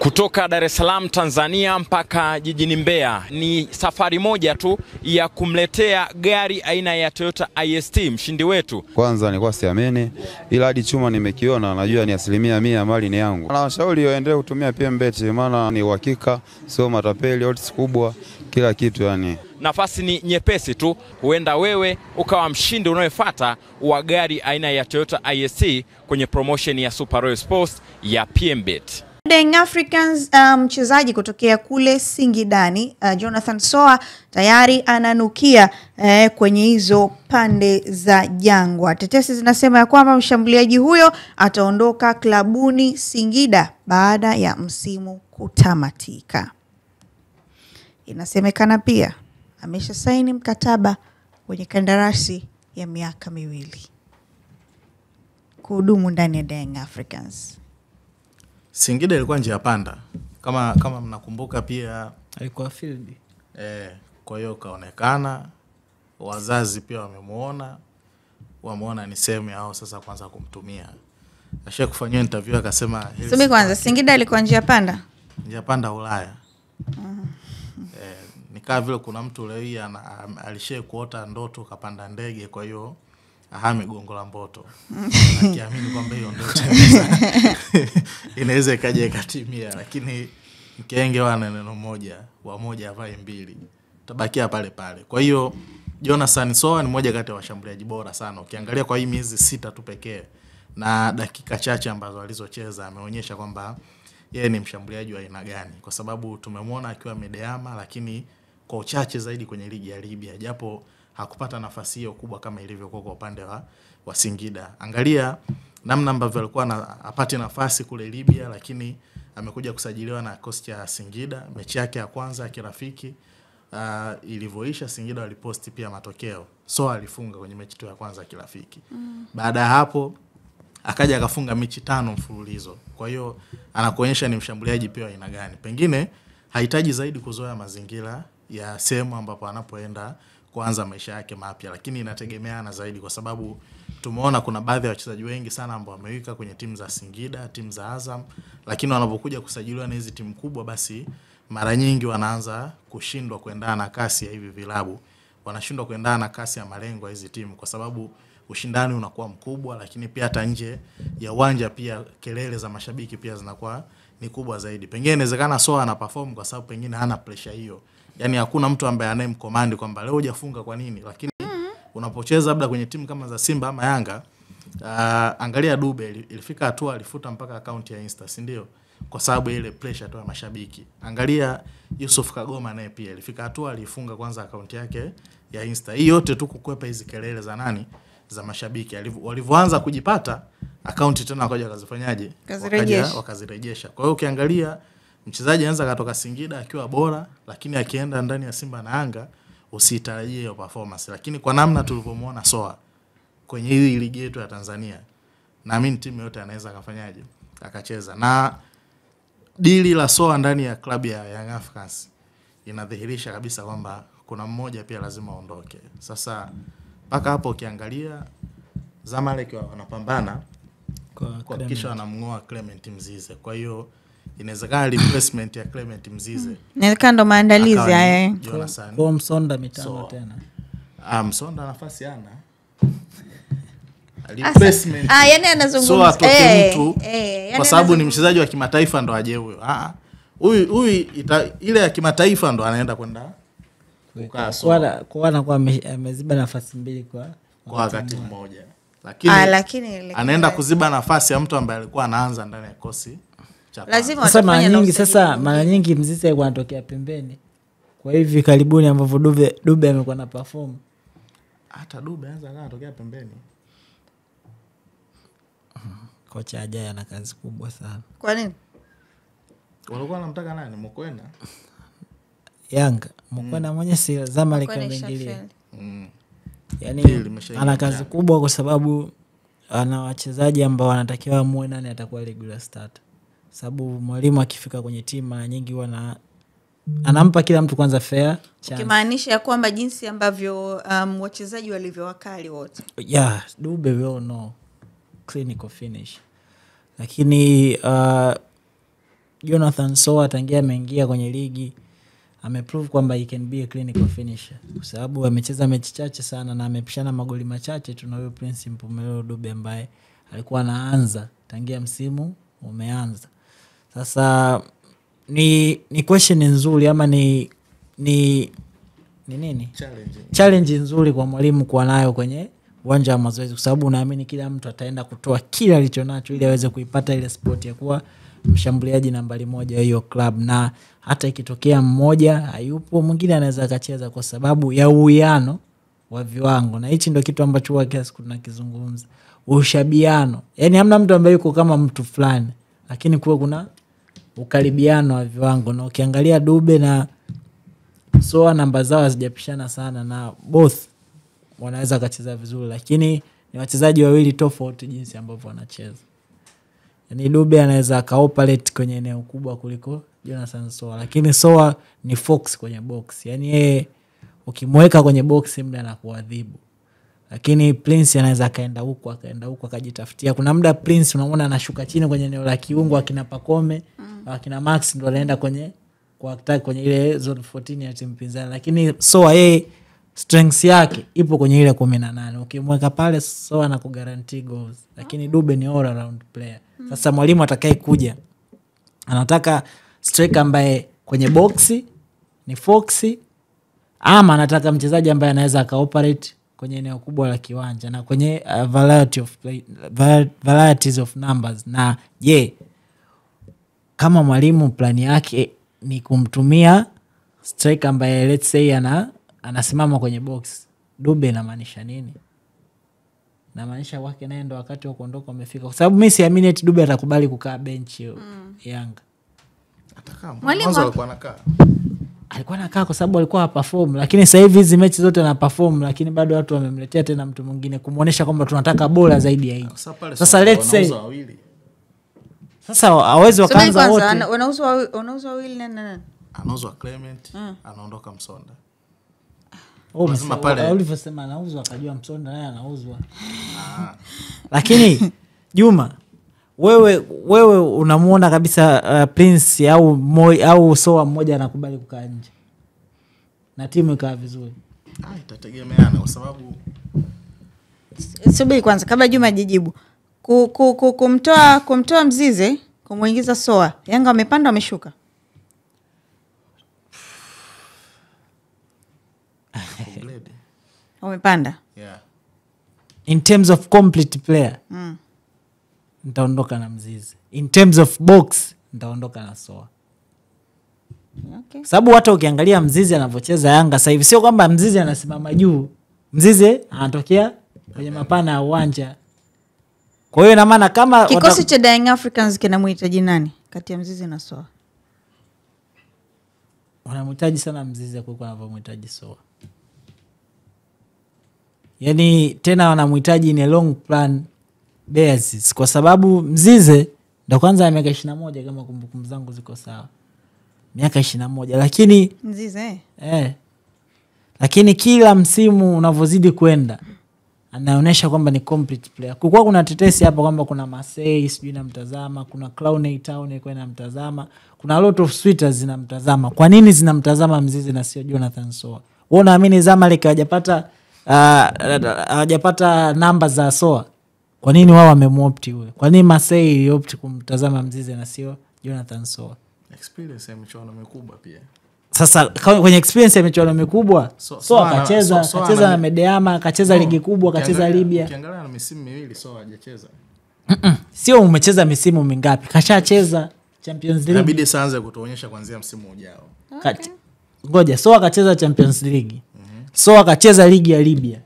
Kutoka Dar es Salaam Tanzania mpaka jijini Mbeya ni safari moja tu ya kumletea gari aina ya Toyota IST mshindi wetu. Kwanza nilikuwa siamini, ila hadi chuma nimekiona najua ni 100% mali ni yangu. Na washauri waendelee kutumia PMBet, maana ni uhakika, sio matapeli, odds kubwa, kila kitu yani. Nafasi ni nyepesi tu, huenda wewe ukawa mshindi unayefuata wa gari aina ya Toyota IST kwenye promotion ya Super Royal Sports ya PMBet. Young Africans mchezaji kutokea kule Singidani, Jonathan Soa tayari ananukia kwenye hizo pande za Jangwa. Tetesi zinasema ya kwamba mshambuliaji huyo ataondoka klabuni Singida baada ya msimu kutamatika. Inasemekana pia amesha saini mkataba kwenye kandarasi ya miaka 2 kuhudumu ndani ya Young Africans. Singida ilikuwa njia panda. Kama mnakumbuka pia alikuwa field. Kwa hiyo kaonekana, wazazi pia wameona ni sehemu yao sasa kwanza kumtumia. Asha kufanywa interview akasema Sumi kwanza Singida ilikuwa njia panda? Njia panda Ulaya. Nikaa vile kuna mtu leo alishe kuota ndoto kapanda ndege, kwa hiyo ahame Gongo la Mboto. Akiamini kwamba hiyo ndoto inaweza ikaje ikatimia, lakini mkenge wana neno moja, wa moja avae mbili. Tabakia pale pale. Kwa hiyo Jonathan Soa ni mmoja kati ya washambuliaji bora sana. Ukiangalia kwa hii miezi 6 tu pekee na dakika chache ambazo alizocheza ameonyesha kwamba yeye ni mshambuliaji wa aina gani, kwa sababu tumemwona akiwa Medeama, lakini kwa uchache zaidi kwenye ligi ya Libya, japo hakupata nafasi hiyo kubwa kama ilivyokuwa kwa upande wa Singida. Angalia namna ambavyo alikuwa apate nafasi kule Libya, lakini amekuja kusajiliwa na kikosi cha Singida. Mechi yake ya kwanza ya kirafiki ilivyoisha, Singida waliposti pia matokeo. Soa alifunga kwenye mechi tu ya kwanza ya kirafiki. Baada ya hapo akaja akafunga mechi 5 mfululizo. Kwa hiyo anakuonyesha ni mshambuliaji pia aina gani. Pengine hahitaji zaidi kuzoea mazingira ya sehemu ambapo anapoenda kuanza maisha yake mapya, lakini inategemeana zaidi, kwa sababu tumeona kuna baadhi ya wachezaji wengi sana ambao wamewika kwenye timu za Singida, timu za Azam, lakini wanapokuja kusajiliwa na hizi timu kubwa, basi mara nyingi wanaanza kushindwa kuendana na kasi ya hivi vilabu. Wanashindwa kuendana na kasi ya malengo ya hizi timu, kwa sababu ushindani unakuwa mkubwa, lakini pia hata nje ya uwanja pia kelele za mashabiki pia zinakuwa ni kubwa zaidi. Pengine inawezekana Soa ana perform kwa sababu pengine hana pressure hiyo. Yaani hakuna mtu ambaye anayemcommand kwamba leo hujafunga kwa nini, lakini unapocheza labda kwenye timu kama za Simba ama Yanga, angalia Dube ilifika hatua alifuta mpaka account ya Insta, si ndio? Kwa sababu ile pressure tu ya mashabiki. Angalia Yusuf Kagoma naye pia ilifika hatua alifunga kwanza account yake ya Insta. Hii yote tu kukwepa hizi kelele za nani, za mashabiki. Walivyoanza kujipata account tena wakaja kazifanyaje, wakazirejesha. Kwa hiyo ukiangalia mchezaji anaweza katoka Singida akiwa bora, lakini akienda ndani ya Simba na Yanga usitarajie hiyo performance. Lakini kwa namna tulivyomuona Soa kwenye hii ligi yetu ya Tanzania, naamini timu yote anaweza akafanyaje, akacheza. Na dili la Soa ndani ya klabu ya Young Africans inadhihirisha kabisa kwamba kuna mmoja pia lazima aondoke. Sasa mpaka hapo ukiangalia Zamalek wanapambana kwa kisha wanamngoa Clement Mzize. Kwa hiyo inawezekana replacement ya Clement Mzize inawezekana ndo maandalizi haya. Kwa Msonda mitano tena. Msonda nafasi ana replacement. Yani anazungumza so atoke mtu kwa sababu ni mchezaji wa kimataifa ndo aje huyo. Huyu ile ya kimataifa ndo anaenda kwenda kukaa kwa anakuwa ameziba nafasi 2 kwa wakati mmoja. Lakini anaenda kuziba nafasi ya mtu ambaye alikuwa anaanza ndani ya kosi. Lazima watafanya mara nyingi Mzize alikuwa anatokea pembeni. Kwa hivi karibuni ambavyo Dube amekuwa na perform, hata Dube anatokea pembeni. Kocha ajaye ana kazi kubwa sana. Kwa nini? Walikuwa wanamtaka nani? Mokwena? Yanga. Mokwena mwenye si Zamalek ameingilia. Yaani ana kazi kubwa kwa sababu ana wachezaji ambao wanatakiwa muone nani atakuwa regular starter. Sababu mwalimu akifika kwenye timu mara nyingi anampa kila mtu kwanza fair chance. Kimaanisha kwamba jinsi ambavyo wachezaji walivyowakali wote. Yeah, Dube we all know clinical finish. Lakini Jonathan Soa tangia ameingia kwenye ligi ameprove kwamba he can be a clinical finisher, kwa sababu amecheza mechi chache sana na amepishana magoli machache tu na huyo Prince Mpumelelo Dube ambaye alikuwa anaanza tangia msimu umeanza. Sasa ni question nzuri ama ni nini? Challenge nzuri kwa mwalimu kuwa nayo kwenye uwanja wa mazoezi, kwa sababu naamini kila mtu ataenda kutoa kila alichonacho ili aweze kuipata ile spot ya kuwa mshambuliaji nambari 1 hiyo club, na hata ikitokea mmoja hayupo mwingine anaweza akacheza kwa sababu ya uwiano wa viwango. Na hichi ndio kitu ambacho huwa kiasi tunakizungumza, ushabiano. Yaani hamna mtu ambaye yuko kama mtu fulani, lakini kuna ukaribiano wa viwango. Na ukiangalia Dube na Soa namba zao hazijapishana sana na both wanaweza kucheza vizuri, lakini ni wachezaji wawili tofauti jinsi ambavyo wanacheza. Yaani Dube anaweza kaoperate kwenye eneo kubwa kuliko Jonathan Soa, lakini Soa ni fox kwenye box. Yaani yeye ukimweka kwenye box muda anakuadhibu. Lakini Prince anaweza kaenda huko akajitafutia. Kuna muda Prince unaona anashuka chini kwenye eneo la kiungo, akina Pacome, akina Max ndio anaenda kwenye kwa attack kwenye ile zone 14 ya timu pinzani, lakini Soa yeye strength yake ipo kwenye ile 18. Ukimweka pale Soa na kuguarantee goals, lakini Dube ni all around player. Sasa mwalimu atakaye kuja anataka striker ambaye kwenye boxi ni foxy, ama anataka mchezaji ambaye anaweza kaoperate kwenye eneo kubwa la kiwanja na kwenye varieties of numbers. Na kama mwalimu plani yake ni kumtumia striker ambaye let's say anasimama kwenye box, Dube inamaanisha nini? Inamaanisha wake naye ndo wakati wa kuondoka umefika, kwa sababu mimi siamini eti Dube atakubali kukaa bench Yanga. Atakaa. Mwanzo alikuwa anakaa kwa sababu alikuwa perform, lakini sasa hivi hizi mechi zote ana perform, lakini bado watu wamemletea tena mtu mwingine kumuonesha kwamba tunataka bora zaidi ya hii. Sasa let's say sasa hawezi wakaanza wote. Wanauzwa wawili nani? Anauzwa Clement, anaondoka Msonda. Lazima pale ulivyosema anauzwa akajua Msonda naye anauzwa. Lakini Juma, wewe unamuona kabisa Prince au Soa mmoja anakubali kukaa nje na timu ikaa vizuri? Itategemeana kwa sababu subiri kwanza kabla Juma jijibu. Kumtoa Mzize kumuingiza Soa, Yanga wamepanda wameshuka? Wamepanda. Yeah. In terms of complete player, nitaondoka na Mzize. In terms of box, nitaondoka na Soa. Okay. Sababu hata ukiangalia Mzize anavyocheza Yanga sasa hivi, sio kwamba Mzize anasimama juu. Mzize anatokea kwenye mapana ya uwanja. Kwa hiyo ina maana kama kikosi cha Young Africans kinamhitaji nani kati ya Mzize na Soa? Wanamhitaji sana Mzize kuliko wanavyomhitaji Soa. Yaani tena wanamhitaji in a long plan basis, kwa sababu Mzize ndo kwanza miaka 21 kama kumbukumbu zangu ziko sawa. Miaka 21, lakini Mzize lakini kila msimu unavyozidi kwenda anaonyesha kwamba ni complete player. Kulikuwa kuna tetesi hapa kwamba kuna Marseille sijui namtazama, kuna Clown Town ilikuwa inamtazama, kuna a lot of sweeters zinamtazama. Kwa nini zinamtazama Mzize na sio Jonathan Soa? Wewe unaamini Zamalek hajapata namba za Soa? Kwa nini wao wamemuopti yule? Kwa nini Marseille opti kumtazama Mzize na sio Jonathan Soa? Experience ya michuano mikubwa pia. Sasa kwenye experience ya michuano mikubwa Soa akacheza na Medeama, akacheza ligi kubwa, akacheza Libya. Ukiangalia na misimu miwili Soa hajacheza. Sio umecheza misimu mingapi? Kashacheza Champions League. Inabidi saanze kutuonyesha kuanzia msimu ujao. Ngoja, Soa akacheza Champions League. Soa akacheza ligi ya Libya.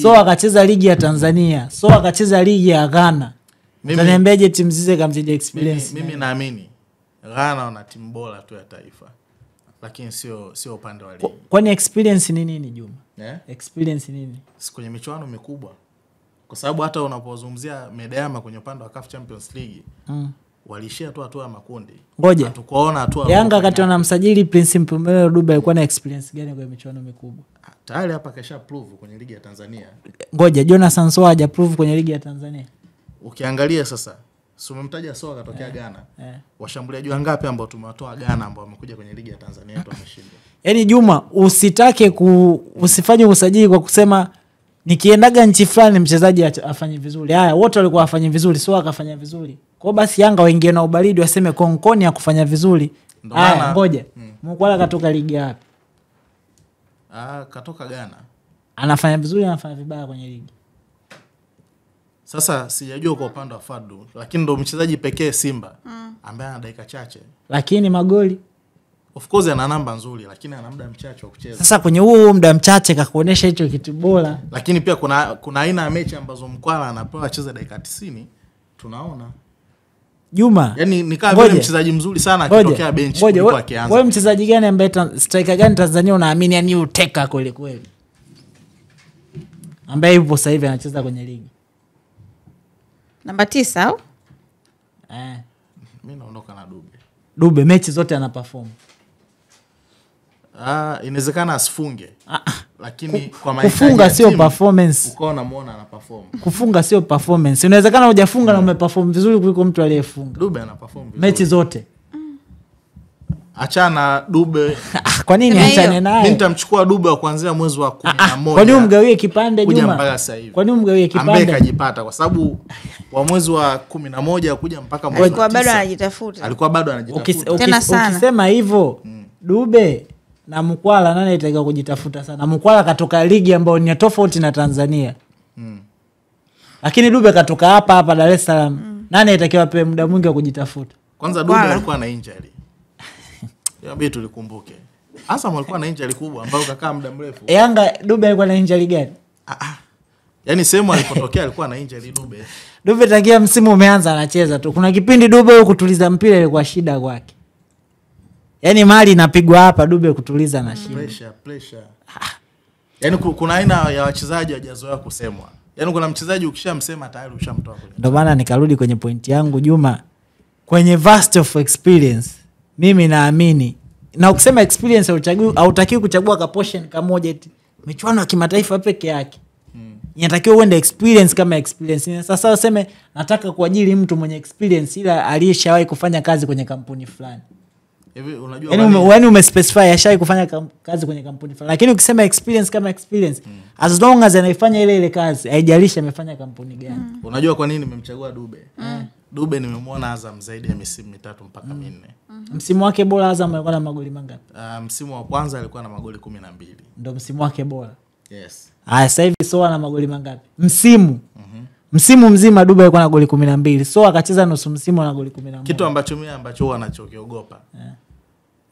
Soa akacheza ligi ya Tanzania. Soa akacheza ligi ya Ghana. Utaniambiaje timu Mzize kamtija experience? Mimi naamini Ghana wana timu bora tu ya taifa, lakini sio upande wa ligi. Kwani experience ni nini Juma? Experience nini? Kwenye michuano mikubwa. Kwa sababu hata unapozungumzia Medeama kwenye upande wa CAF Champions League, walishia tu hatua ya makundi. Ngoja. Hatukuona hatua. Yanga wakati wanamsajili Prince Mpumelelo Dube alikuwa na experience gani kwenye michuano mikubwa? Tayari hapa kasha prove kwenye ligi ya Tanzania. Ngoja, Jonathan Soa haja prove kwenye ligi ya Tanzania. Ukiangalia sasa umemtaja Soa katokea Ghana. Washambuliaji wangapi ambao tumewatoa Ghana ambao wamekuja kwenye ligi ya Tanzania yetu wameshinda? Yaani Juma, usifanye usajili kwa kusema nikiendaga nchi fulani mchezaji afanye vizuri. Haya, wote walikuwa afanye vizuri, Soa akafanya vizuri. Kwa basi Yanga waingie na ubaridi waseme Konkoni ya kufanya vizuri. Haya, ngoja. Mkwala katoka ligi wapi? Katoka Ghana. Anafanya vizuri, anafanya vibaya kwenye ligi. Sasa sijajua kwa upande wa Fadlu, lakini ndo mchezaji pekee Simba ambaye ana dakika chache. Lakini magoli, of course ana namba nzuri, lakini ana muda mchache wa kucheza. Sasa kwenye huo muda mchache kakuonesha hicho kitu bora. Lakini pia kuna aina ya mechi ambazo Mkwala anapewa acheze dakika 90, tunaona. Juma, yani nikaa vile mchezaji mzuri sana akitokea bench kuliko akianza. Wewe mchezaji gani ambaye striker gani Tanzania unaamini yani uteka kweli kweli? Ambaye yupo sasa hivi anacheza kwenye ligi. Namba 9 au? Mimi naondoka na Dube. Dube mechi zote ana perform. Inawezekana asifunge. Lakini kwa mahitaji kufunga sio performance. Uko unamuona ana perform. Kufunga sio performance. Inawezekana hujafunga na umeperform vizuri kuliko mtu aliyefunga. Dube ana perform vizuri mechi zote. Achana Dube. Kwa nini achane naye? Mimi nitamchukua Dube wa kuanzia mwezi wa 11. Kwa nini umgawie kipande Juma? Kuja mpaka sasa hivi. Kwa nini umgawie kipande? Ambaye kajipata kwa sababu wa mwezi wa 11 kuja mpaka mwezi wa 9. Alikuwa bado anajitafuta. Ukisema hivyo Dube na Mkwala nani anataka kujitafuta sana? Mkwala katoka ligi ambayo ni tofauti na Tanzania. Lakini Dube katoka hapa Dar es Salaam. Nani anatakiwa apewe muda mwingi wa kujitafuta? Kwanza Dube alikuwa na injury. Yabidi tulikumbuke. Azam alikuwa na injury kubwa ambayo kakaa muda mrefu. Yanga Dube alikuwa na injury gani? Yaani sehemu alipotokea alikuwa na injury Dube. Dube tangia msimu umeanza anacheza tu. Kuna kipindi Dube kutuliza mpira ilikuwa shida kwake. Yaani mali inapigwa hapa Dube kutuliza na shida. Pressure. Yaani kuna aina ya wachezaji hawajazoea kusemwa. Yaani kuna mchezaji ukishamsema tayari ushamtoa kule. Ndio maana nikarudi kwenye pointi yangu Juma. Kwenye vast of experience mimi naamini na ukisema experience hautakiwi kuchagua ka portion kamoja eti michuano ya kimataifa peke yake. Inatakiwa uende experience kama experience. Sasa useme nataka kuajiri mtu mwenye experience ila aliyeshawahi kufanya kazi kwenye kampuni fulani. Hivi unajua yani umespecify ashawahi kufanya kazi kwenye kampuni fulani. Lakini ukisema experience kama experience as long as anaifanya ile kazi haijalishi amefanya kampuni gani. Unajua kwa nini nimemchagua Dube? Dube nimemwona Azam zaidi ya misimu 3 mpaka 4. Msimu wake bora Azam alikuwa na magoli mangapi? Msimu wa kwanza alikuwa na magoli 12. Ndio msimu wake bora. Yes. Sasa hivi Soa na magoli mangapi? Msimu mzima Dube alikuwa na goli 12. Soa akacheza nusu msimu na goli 11. Kitu ambacho huwa anachokiogopa.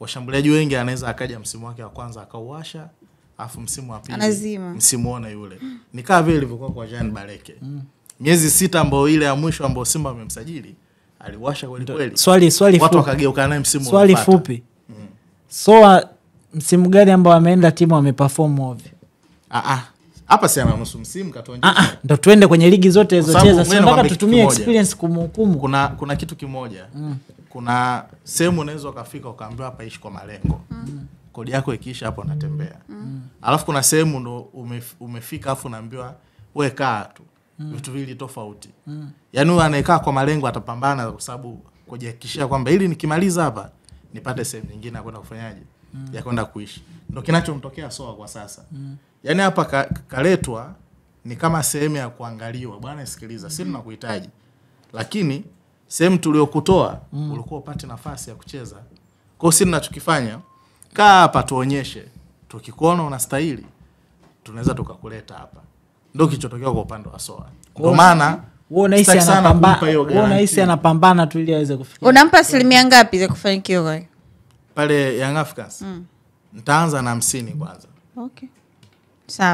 Washambuliaji wengi anaweza akaja msimu wake wa kwanza akauasha, afu msimu wa pili msimuona yule. Ni kama vile ilivyokuwa kwa Jean Bareke. Miezi 6 ambao ile ya mwisho ambao Simba wamemsajili, aliwasha kweli. Swali watu wakageuka naye msimu swali fupi. Soa msimu gani ambao ameenda timu ameperform ovyo? Hapa si ana nusu msimu katuonyesha. Ndio twende kwenye ligi zote zilizocheza. Sio nataka tutumie experience kumhukumu. Kuna kitu kimoja. Kuna sehemu unaweza ukafika ukaambiwa hapa ishi kwa malengo. Kodi yako ikiisha hapo unatembea. Alafu kuna sehemu ndo umefika afu unaambiwa wewe kaa tu. Vitu vili tofauti. Yaani wewe anaekaa kwa malengo atapambana kwa sababu kujihakikishia kwamba ili nikimaliza hapa nipate sehemu nyingine ya kwenda kufanyaje? Ya kwenda kuishi. Ndio kinachomtokea Soa kwa sasa. Yaani hapa kaletwa ni kama sehemu ya kuangaliwa. Bwana sikiliza, sisi tunakuhitaji. Lakini sehemu tuliokutoa ulikuwa upate nafasi ya kucheza. Kwa hiyo sisi tunachokifanya kaa hapa tuonyeshe. Tukikuona unastahili tunaweza tukakuleta hapa. Ndio kilichotokea kwa upande wa Soa. Ndio maana unahisi anapambana tu ili aweze kufikia. Unampa asilimia ngapi za kufanikiwa kwa hiyo? Pale Young Africans. Nitaanza na 50 kwanza. Okay. Sawa.